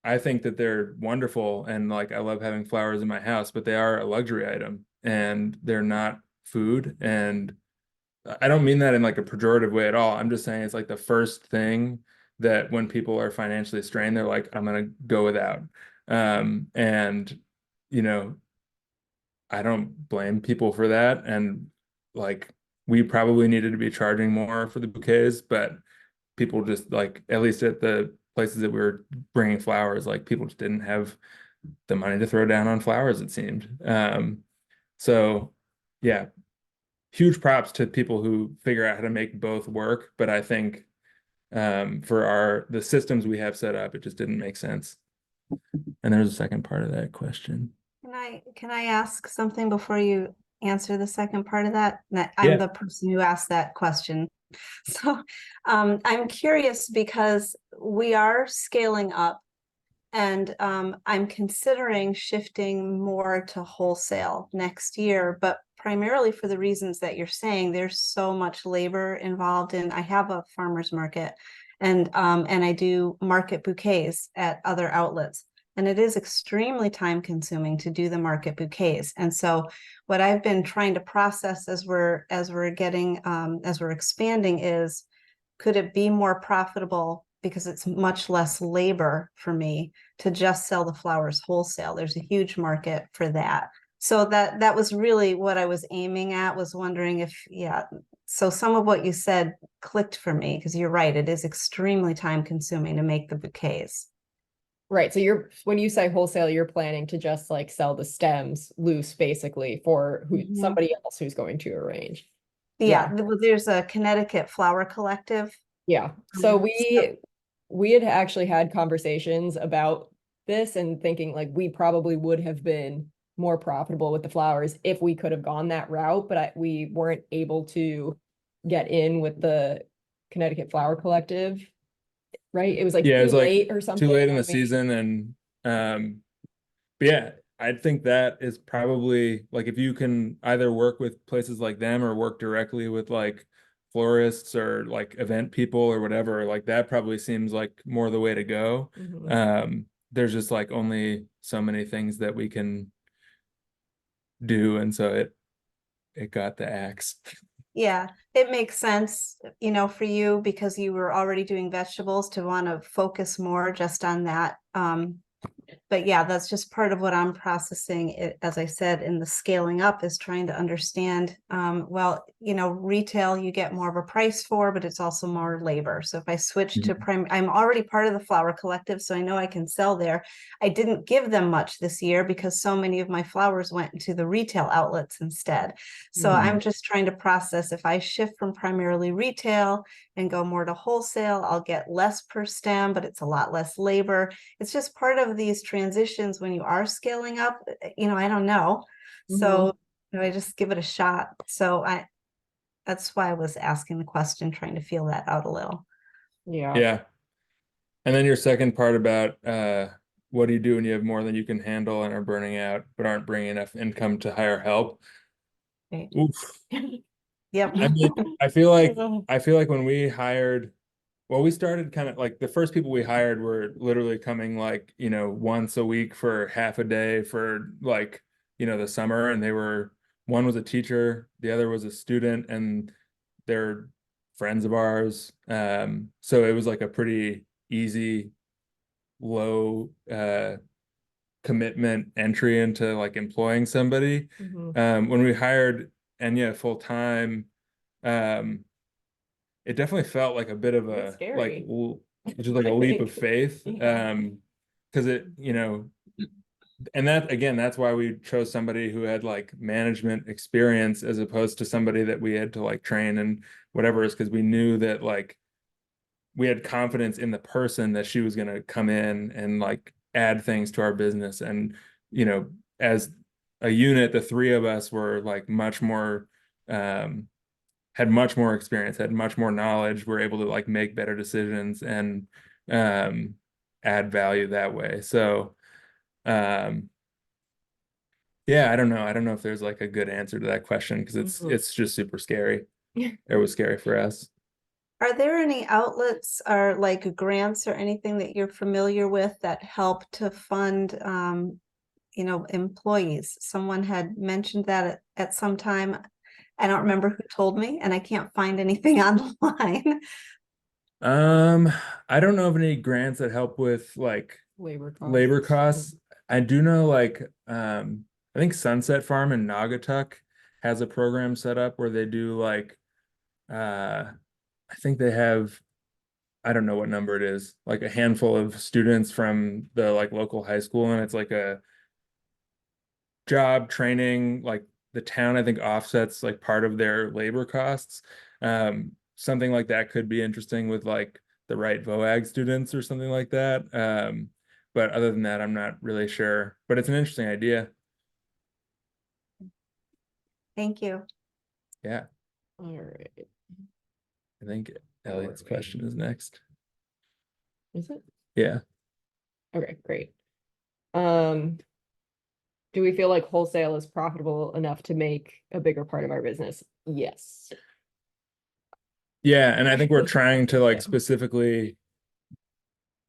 Speaker 4: I think that they're wonderful, and like I love having flowers in my house, but they are a luxury item and they're not food. And I don't mean that in like a pejorative way at all. I'm just saying it's like the first thing that when people are financially strained, they're like, I'm gonna go without. And I don't blame people for that. And like we probably needed to be charging more for the bouquets, but people just like, at least at the places that we were bringing flowers, like people just didn't have the money to throw down on flowers, it seemed. So yeah, huge props to people who figure out how to make both work. But I think for the systems we have set up, it just didn't make sense. And there's a second part of that question.
Speaker 5: Can I ask something before you answer the second part of that? I'm
Speaker 4: Yeah.
Speaker 5: the person who asked that question. So I'm curious because we are scaling up, and I'm considering shifting more to wholesale next year, but primarily for the reasons that you're saying. There's so much labor involved, and I have a farmer's market, and I do market bouquets at other outlets. And it is extremely time consuming to do the market bouquets. And so what I've been trying to process as we're expanding is, could it be more profitable, because it's much less labor for me to just sell the flowers wholesale? There's a huge market for that. So that was really what I was aiming at, was wondering if, yeah. So some of what you said clicked for me, because you're right, it is extremely time consuming to make the bouquets.
Speaker 3: Right. So when you say wholesale, you're planning to just like sell the stems loose, basically, for somebody else who's going to arrange.
Speaker 5: Yeah. There's a Connecticut Flower Collective.
Speaker 3: Yeah. So we had actually had conversations about this and thinking like we probably would have been more profitable with the flowers if we could have gone that route, but we weren't able to get in with the Connecticut Flower Collective. Right? It was like
Speaker 4: Yeah, it was
Speaker 3: too
Speaker 4: like
Speaker 3: late or something.
Speaker 4: too late in the season. And but yeah, I think that is probably like, if you can either work with places like them or work directly with like florists or like event people or whatever, like that probably seems like more the way to go. There's just like only so many things that we can do, and so it got the axe.
Speaker 5: Yeah, it makes sense, for you, because you were already doing vegetables, to want to focus more just on that but yeah, that's just part of what I'm processing. It, as I said, in the scaling up is trying to understand, well, you know, retail you get more of a price for, but it's also more labor. So if I switch to I'm already part of the flower collective, so I know I can sell there. I didn't give them much this year because so many of my flowers went into the retail outlets instead. So I'm just trying to process, if I shift from primarily retail and go more to wholesale, I'll get less per stem, but it's a lot less labor. It's just part of these transitions when you are scaling up, you know, I don't know. So you know, I just give it a shot. So that's why I was asking the question, trying to feel that out a little.
Speaker 3: Yeah.
Speaker 4: Yeah. And then your second part about what do you do when you have more than you can handle and are burning out, but aren't bringing enough income to hire help?
Speaker 5: Right.
Speaker 4: Oof.
Speaker 5: Yep.
Speaker 4: I mean, I feel like when we hired, well, we started kind of like the first people we hired were literally coming like, you know, once a week for half a day for like, you know, the summer. And one was a teacher, the other was a student, and they're friends of ours. So it was like a pretty easy, low commitment entry into like employing somebody. When we hired Enya full time, it definitely felt like a bit of
Speaker 3: It's
Speaker 4: a
Speaker 3: scary.
Speaker 4: just like a leap of faith. Because it, you know, and that again, that's why we chose somebody who had like management experience as opposed to somebody that we had to like train and whatever, is because we knew that like we had confidence in the person that she was going to come in and like add things to our business. And, you know, as a unit, the three of us were like much more, had much more experience, had much more knowledge. We're able to like make better decisions and add value that way. So, yeah, I don't know. I don't know if there's like a good answer to that question because it's just super scary. It was scary for us.
Speaker 5: Are there any outlets or like grants or anything that you're familiar with that help to fund, you know, employees? Someone had mentioned that at some time. I don't remember who told me, and I can't find anything online.
Speaker 4: I don't know of any grants that help with like
Speaker 3: Labor
Speaker 4: costs. I do know like I think Sunset Farm in Naugatuck has a program set up where they do like I think they have, I don't know what number it is, like a handful of students from the like local high school, and it's like a job training, like the town I think offsets like part of their labor costs. Something like that could be interesting with like the right VOAG students or something like that. But other than that, I'm not really sure, but it's an interesting idea.
Speaker 5: Thank you.
Speaker 4: Yeah,
Speaker 3: All right.
Speaker 4: I think Elliot's question is next.
Speaker 3: Is it?
Speaker 4: Yeah.
Speaker 3: Okay, great. Do we feel like wholesale is profitable enough to make a bigger part of our business? Yes.
Speaker 4: Yeah, and I think we're trying to like
Speaker 3: Yeah.
Speaker 4: specifically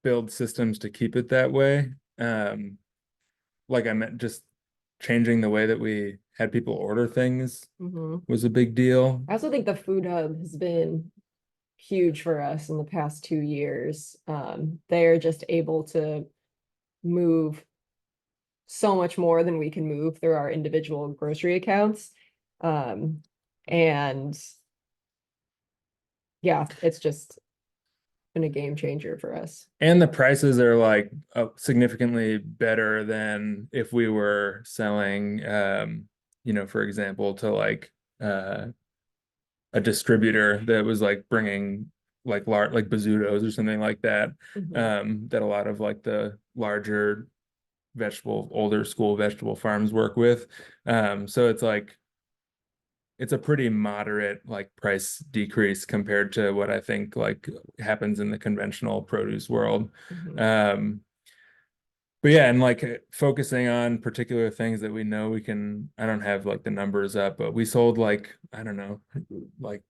Speaker 4: build systems to keep it that way. Like I meant, just changing the way that we had people order things was a big deal.
Speaker 3: I also think the food hub has been huge for us in the past 2 years. They're just able to move so much more than we can move through our individual grocery accounts. And yeah, it's just been a game changer for us.
Speaker 4: And the prices are like significantly better than if we were selling, you know, for example, to like a distributor that was like bringing like large, like Bazzuto's or something like that, that a lot of like the larger older school vegetable farms work with. So it's like, it's a pretty moderate like price decrease compared to what I think like happens in the conventional produce world. But yeah, and like focusing on particular things that we know we can, I don't have like the numbers up, but we sold like, I don't know, like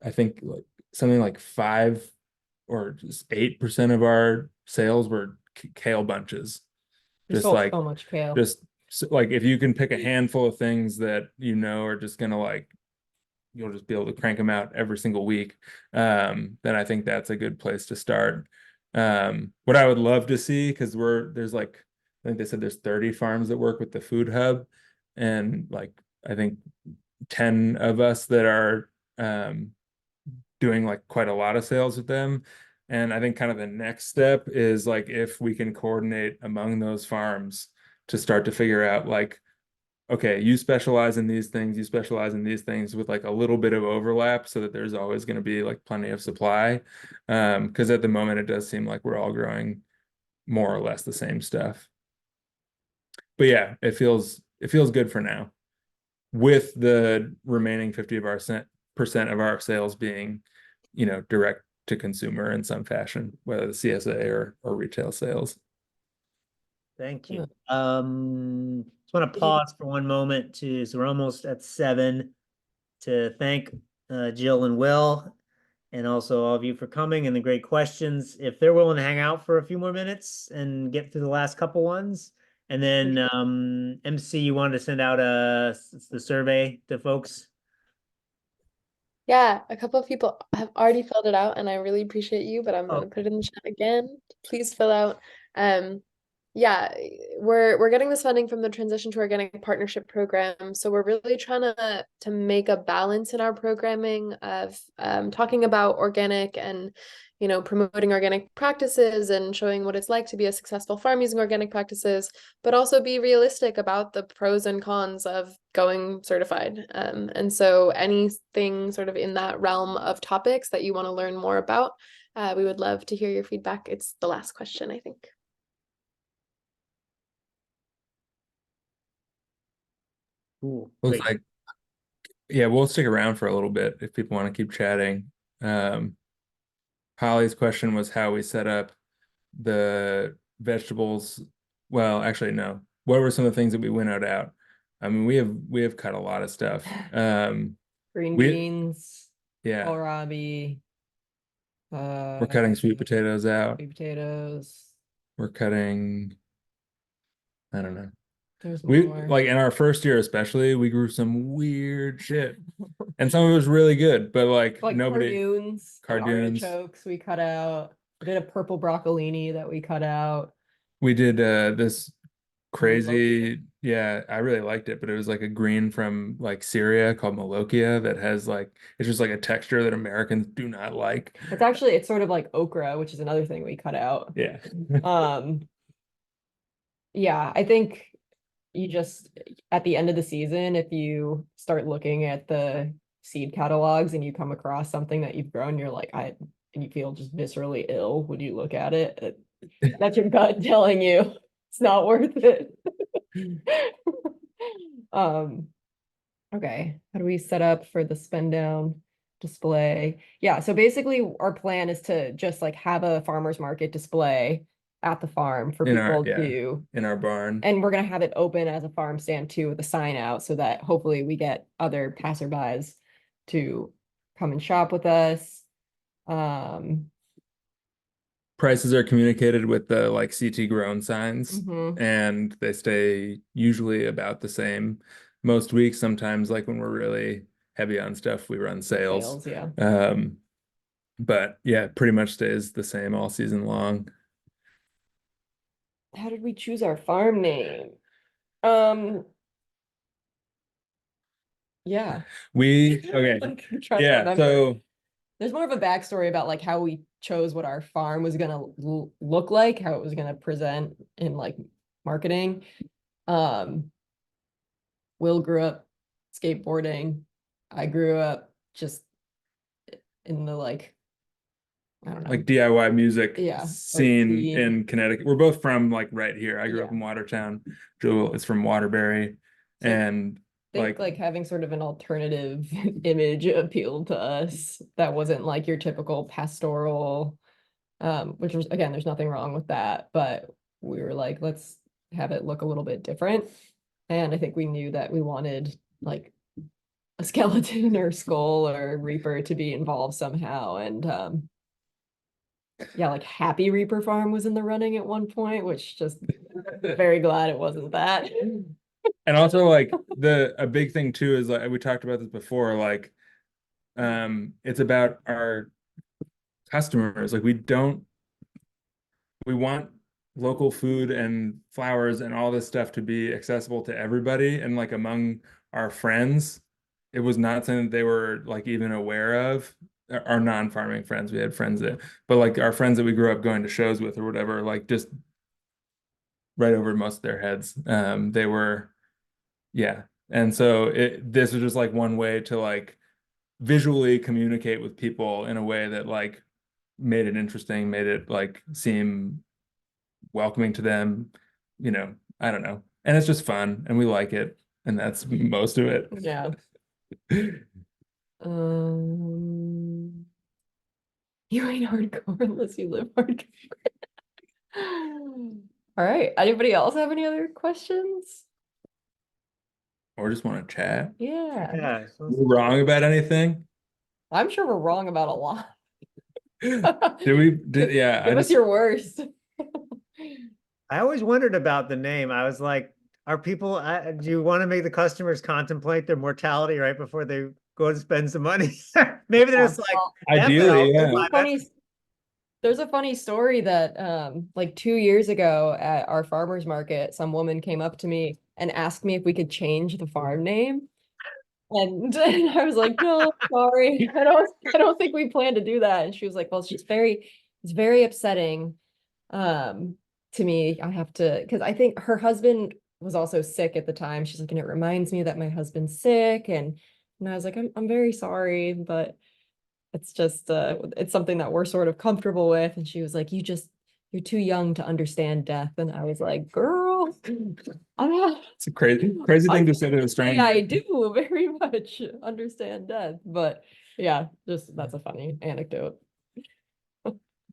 Speaker 4: I think like something like 5 or just 8% of our sales were kale bunches.
Speaker 3: We
Speaker 4: Just
Speaker 3: sold
Speaker 4: like
Speaker 3: so much kale.
Speaker 4: just like if you can pick a handful of things that you know are just gonna like, you'll just be able to crank them out every single week, then I think that's a good place to start. What I would love to see, because there's like think they said there's 30 farms that work with the food hub, and like I think 10 of us that are doing like quite a lot of sales with them. And I think kind of the next step is like if we can coordinate among those farms to start to figure out like, okay, you specialize in these things, you specialize in these things with like a little bit of overlap so that there's always going to be like plenty of supply. Because at the moment it does seem like we're all growing more or less the same stuff. But yeah, it feels good for now, with the remaining 50% of our sales being, direct to consumer in some fashion, whether the CSA or retail sales.
Speaker 1: Thank you. Just want to pause for one moment so we're almost at 7, to thank Jill and Will, and also all of you for coming and the great questions. If they're willing to hang out for a few more minutes and get through the last couple ones, and then MC, you wanted to send out the survey to folks.
Speaker 2: Yeah, a couple of people have already filled it out, and I really appreciate you, but I'm gonna
Speaker 1: Oh.
Speaker 2: put it in the chat again. Please fill out. Yeah, we're getting this funding from the Transition to Organic Partnership Program, so we're really trying to make a balance in our programming of talking about organic and promoting organic practices and showing what it's like to be a successful farm using organic practices, but also be realistic about the pros and cons of going certified. And so anything sort of in that realm of topics that you want to learn more about, we would love to hear your feedback. It's the last question, I think.
Speaker 1: Cool.
Speaker 4: Looks
Speaker 1: Great.
Speaker 4: like, yeah, we'll stick around for a little bit if people want to keep chatting. Holly's question was how we set up the vegetables. Well, actually, no. What were some of the things that we winnowed out? I mean, we have cut a lot of stuff.
Speaker 3: Green
Speaker 4: we-
Speaker 3: beans,
Speaker 4: Yeah,
Speaker 3: kohlrabi,
Speaker 4: we're cutting sweet potatoes out.
Speaker 3: sweet potatoes.
Speaker 4: We're cutting, I don't know.
Speaker 3: There's
Speaker 4: We
Speaker 3: more.
Speaker 4: like in our first year especially, we grew some weird shit. And some of it was really good, but like nobody
Speaker 3: cardoons, and
Speaker 4: cardoons.
Speaker 3: artichokes we cut out. We did a purple broccolini that we cut out.
Speaker 4: We did this crazy, yeah, I really liked it, but it was like a green from like Syria called Malokia that has like, it's just like a texture that Americans do not like.
Speaker 3: It's sort of like okra, which is another thing we cut out.
Speaker 4: Yeah.
Speaker 3: Yeah, I think you just, at the end of the season, if you start looking at the seed catalogs and you come across something that you've grown, you're like, and you feel just viscerally ill when you look at it. That's your gut telling you it's not worth it. Okay, how do we set up for the spend down display? Yeah, so basically our plan is to just like have a farmer's market display at the farm for people to,
Speaker 4: in our barn.
Speaker 3: and we're gonna have it open as a farm stand too with a sign out so that hopefully we get other passerbys to come and shop with us.
Speaker 4: Prices are communicated with the like CT grown signs,
Speaker 3: Mhm.
Speaker 4: and they stay usually about the same most weeks. Sometimes like when we're really heavy on stuff, we run sales.
Speaker 3: Yeah.
Speaker 4: But yeah, pretty much stays the same all season long.
Speaker 3: How did we choose our farm name? Yeah.
Speaker 4: Okay.
Speaker 3: I'm trying to
Speaker 4: Yeah,
Speaker 3: remember.
Speaker 4: so
Speaker 3: There's more of a backstory about like how we chose what our farm was gonna look like, how it was gonna present in like marketing. Will grew up skateboarding. I grew up just in the like, I don't know,
Speaker 4: like DIY music
Speaker 3: like
Speaker 4: scene in Connecticut. We're both from like right here. I grew up in Watertown. Joel is from Waterbury.
Speaker 3: So
Speaker 4: and
Speaker 3: like having sort of an alternative image appealed to us that wasn't like your typical pastoral, which was, again, there's nothing wrong with that, but we were like, let's have it look a little bit different. And I think we knew that we wanted like a skeleton or skull or Reaper to be involved somehow. And yeah, like Happy Reaper Farm was in the running at one point, which just very glad it wasn't that.
Speaker 4: And also like a big thing too is like we talked about this before, like it's about our customers. Like we want local food and flowers and all this stuff to be accessible to everybody, and like among our friends, it was not something that they were like even aware of. Our non-farming friends, we had friends that, but like our friends that we grew up going to shows with or whatever, like just right over most of their heads. They were, yeah. And so this was just like one way to like visually communicate with people in a way that like made it interesting, made it like seem welcoming to them, you know, I don't know. And it's just fun and we like it. And that's most of it.
Speaker 3: Yeah. You ain't hardcore unless you live hardcore. All right. Anybody else have any other questions?
Speaker 4: Or just want to chat.
Speaker 3: Yeah.
Speaker 1: Yeah.
Speaker 4: We're wrong about anything?
Speaker 3: I'm sure we're wrong about a lot.
Speaker 4: Yeah,
Speaker 3: Give us your worst.
Speaker 1: I always wondered about the name. I was like, are people, do you want to make the customers contemplate their mortality right before they go to spend some money? Maybe they're just like,
Speaker 4: ideally,
Speaker 1: "F it,
Speaker 4: yeah.
Speaker 3: There's a funny story that like 2 years ago at our farmers market, some woman came up to me and asked me if we could change the farm name. And I was like, no, sorry. I don't think we plan to do that. And she was like, well, it's very upsetting to me. I have to, because I think her husband was also sick at the time. She's like, and it reminds me that my husband's sick. And I was like, I'm very sorry, but it's just it's something that we're sort of comfortable with. And she was like, you're too young to understand death. And I was like, girl,
Speaker 4: It's a crazy thing to say to a stranger.
Speaker 3: I do very much understand death, but yeah, just that's a funny anecdote.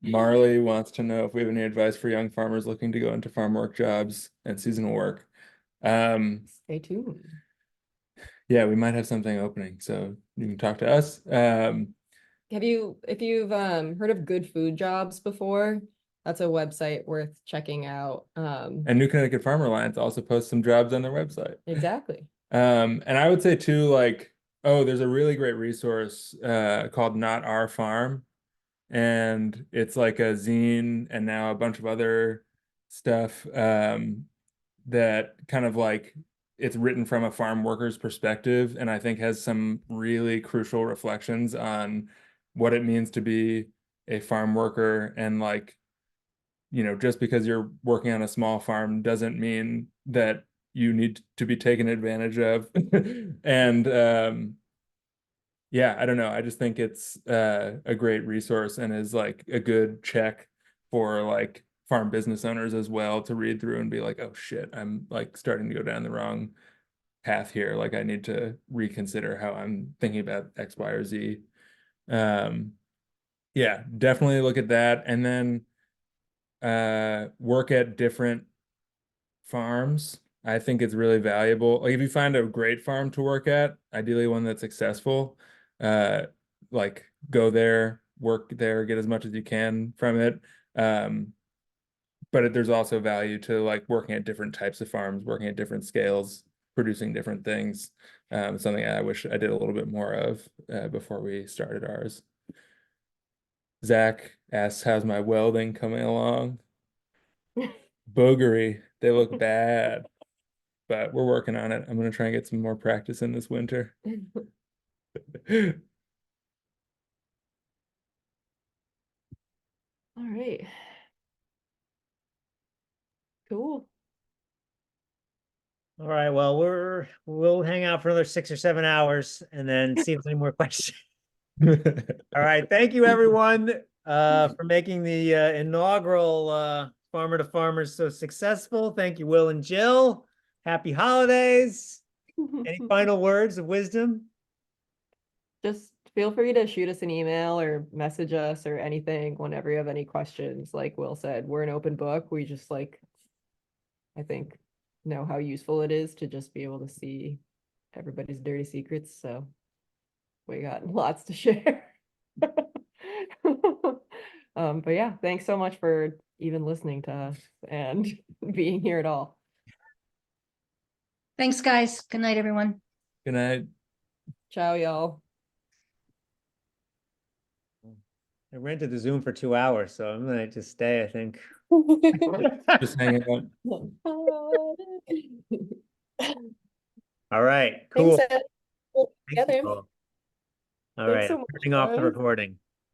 Speaker 4: Marley wants to know if we have any advice for young farmers looking to go into farm work jobs and seasonal work.
Speaker 3: Stay tuned.
Speaker 4: Yeah, we might have something opening, so you can talk to us.
Speaker 3: If you've heard of Good Food Jobs before, that's a website worth checking out.
Speaker 4: And New Connecticut Farmer Alliance also posts some jobs on their website.
Speaker 3: Exactly.
Speaker 4: And I would say too, like, oh, there's a really great resource called Not Our Farm. And it's like a zine and now a bunch of other stuff that kind of like it's written from a farm worker's perspective, and I think has some really crucial reflections on what it means to be a farm worker. And like, you know, just because you're working on a small farm doesn't mean that you need to be taken advantage of. And yeah, I don't know. I just think it's a great resource and is like a good check for like farm business owners as well to read through and be like, oh shit, I'm like starting to go down the wrong path here. Like I need to reconsider how I'm thinking about X, Y, or Z. Yeah, definitely look at that. And then work at different farms. I think it's really valuable. Like if you find a great farm to work at, ideally one that's successful, like go there, work there, get as much as you can from it. But there's also value to like working at different types of farms, working at different scales, producing different things. Something I wish I did a little bit more of before we started ours. Zach asks, how's my welding coming along? Boogery, they look bad, but we're working on it. I'm gonna try and get some more practice in this winter.
Speaker 3: All right. Cool.
Speaker 1: All right, well, we'll hang out for another 6 or 7 hours and then see if there's any more questions. All right, thank you everyone for making the inaugural Farmer to Farmers so successful. Thank you, Will and Jill. Happy holidays. Any final words of wisdom?
Speaker 3: Just feel free to shoot us an email or message us or anything whenever you have any questions. Like Will said, we're an open book. We just like, I think, know how useful it is to just be able to see everybody's dirty secrets. So we got lots to share. But yeah, thanks so much for even listening to us and being here at all.
Speaker 6: Thanks, guys. Good night, everyone.
Speaker 4: Good night.
Speaker 3: Ciao, y'all.
Speaker 1: I rented the Zoom for 2 hours, so I'm gonna just stay, I think.
Speaker 4: Just hanging out.
Speaker 1: All right, cool.
Speaker 2: Thanks, Ed.
Speaker 1: Thank you
Speaker 2: Together.
Speaker 1: all. All
Speaker 3: Thanks
Speaker 1: right,
Speaker 3: so
Speaker 1: I'm
Speaker 3: much,
Speaker 1: turning off the
Speaker 3: guys.
Speaker 1: recording.